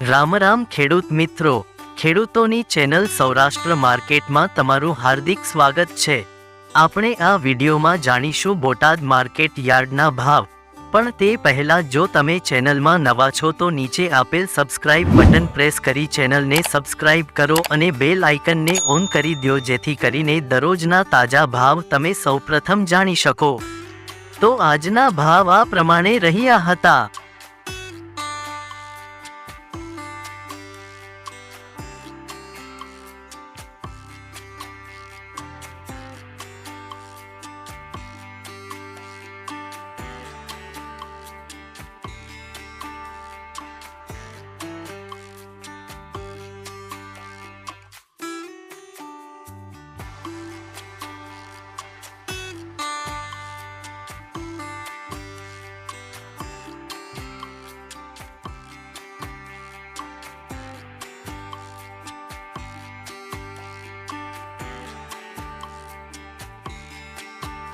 રામ રામ ખેડૂત મિત્રો, ખેડૂતોની ચેનલ સૌરાષ્ટ્ર માર્કેટમાં તમારું હાર્દિક સ્વાગત છે। આપણે આ વિડીયોમાં જાણીશું બોટાદ માર્કેટ યાર્ડના ભાવ, પણ તે પહેલા જો તમે ચેનલમાં નવા છો તો નીચે આપેલ સબસ્ક્રાઇબ બટન પ્રેસ કરી ચેનલને સબસ્ક્રાઇબ કરો અને બેલ આઇકનને ઓન કરી દો જેથી કરીને દરરોજના તાજા ભાવ તમે સૌપ્રથમ જાણી શકો। તો આજના ભાવ આ પ્રમાણે રહ્યા હતા।